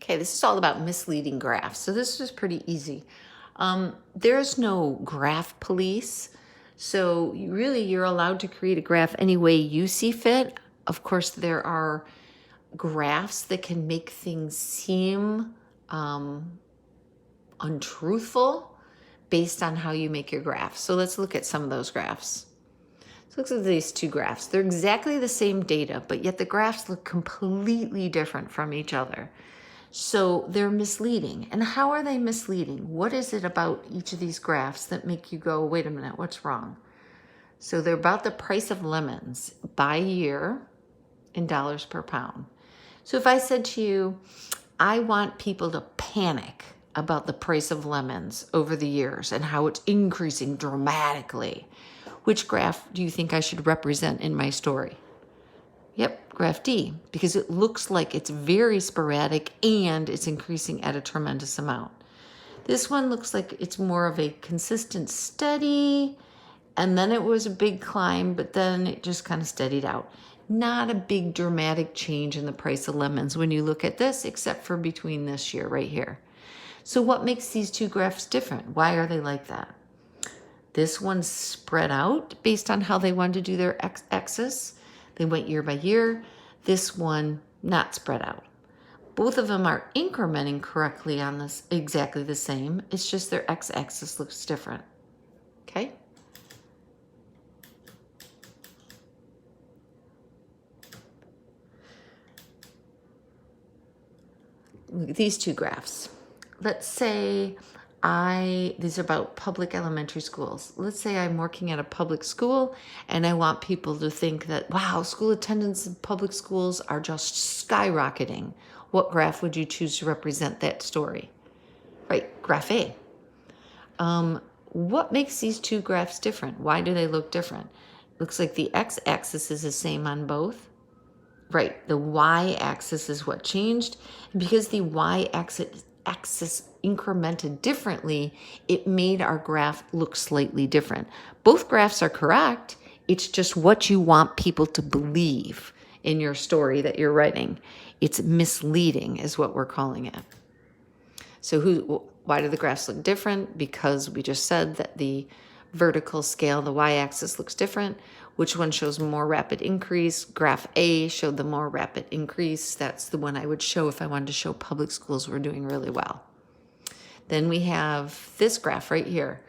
Okay, this is all about misleading graphs. So this was pretty easy. There's no graph police. So you're allowed to create a graph any way you see fit. Of course, there are graphs that can make things seem untruthful based on how you make your graph. So let's look at some of those graphs. So look at these two graphs. They're exactly the same data, but yet the graphs look completely different from each other. So they're misleading. And how are they misleading? What is it about each of these graphs that make you go, wait a minute, what's wrong? So they're about the price of lemons by year in dollars per pound. So if I said to you, I want people to panic about the price of lemons over the years and how it's increasing dramatically, which graph do you think I should represent in my story? Yep, graph D, because it looks like it's very sporadic and it's increasing at a tremendous amount. This one looks like it's more of a consistent steady, and then it was a big climb, but then it just kind of steadied out. Not a big dramatic change in the price of lemons when you look at this, except for between this year right here. So what makes these two graphs different? Why are they like that? This one's spread out based on how they wanted to do their x-axis. They went year by year. This one, not spread out. Both of them are incrementing correctly on this, exactly the same. It's just their x-axis looks different. Okay? Look at these two graphs. Let's say these are about public elementary schools. Let's say I'm working at a public school and I want people to think that, wow, school attendance in public schools are just skyrocketing. What graph would you choose to represent that story? Right, graph A. What makes these two graphs different? Why do they look different? Looks like the x-axis is the same on both. Right, the y-axis is what changed. And because the y-axis incremented differently, it made our graph look slightly different. Both graphs are correct. It's just what you want people to believe in your story that you're writing. It's misleading is what we're calling it. So why do the graphs look different? Because we just said that the vertical scale, the y-axis looks different. Which one shows more rapid increase? Graph A showed the more rapid increase. That's the one I would show if I wanted to show public schools were doing really well. Then we have this graph right here.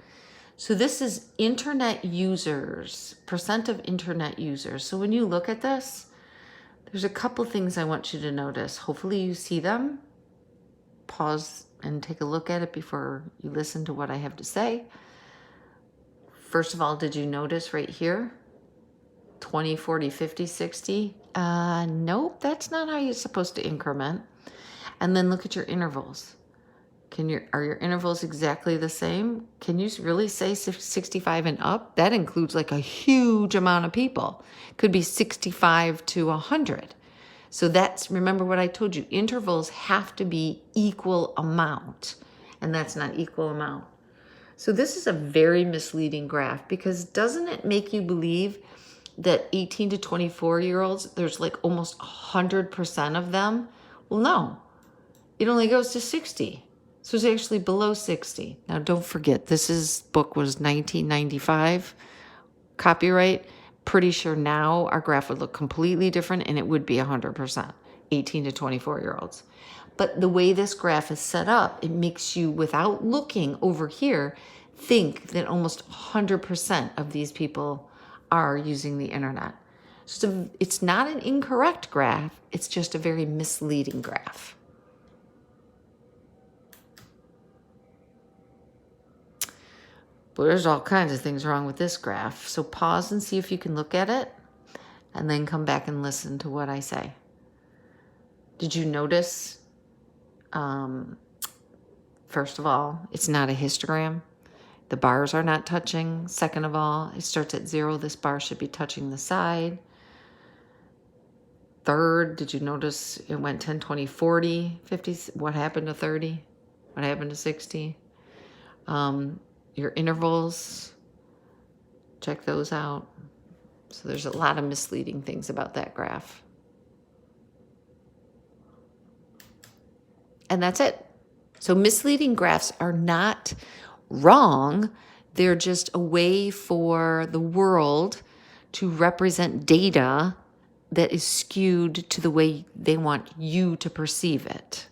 So this is internet users, percent of internet users. So when you look at this, there's a couple things I want you to notice. Hopefully you see them. Pause and take a look at it before you listen to what I have to say. First of all, did you notice right here? 20, 40, 50, 60. Nope, that's not how you're supposed to increment. And then look at your intervals. Are your intervals exactly the same? Can you really say 65 and up? That includes like a huge amount of people. Could be 65 to 100. So remember what I told you, intervals have to be equal amount, and that's not equal amount. So this is a very misleading graph because doesn't it make you believe that 18 to 24-year-olds, there's like almost 100% of them? Well, no, it only goes to 60. So it's actually below 60. Now, don't forget, book was 1995, copyright. Pretty sure now our graph would look completely different and it would be 100%, 18 to 24-year-olds. But the way this graph is set up, it makes you, without looking over here, think that almost 100% of these people are using the internet. So it's not an incorrect graph, it's just a very misleading graph. But there's all kinds of things wrong with this graph. So pause and see if you can look at it, and then come back and listen to what I say. Did you notice, first of all, it's not a histogram. The bars are not touching. Second of all, it starts at 0. This bar should be touching the side. Third, did you notice it went 10, 20, 40, 50? What happened to 30? What happened to 60? Your intervals, check those out. So there's a lot of misleading things about that graph. And that's it. So misleading graphs are not wrong. They're just a way for the world to represent data that is skewed to the way they want you to perceive it.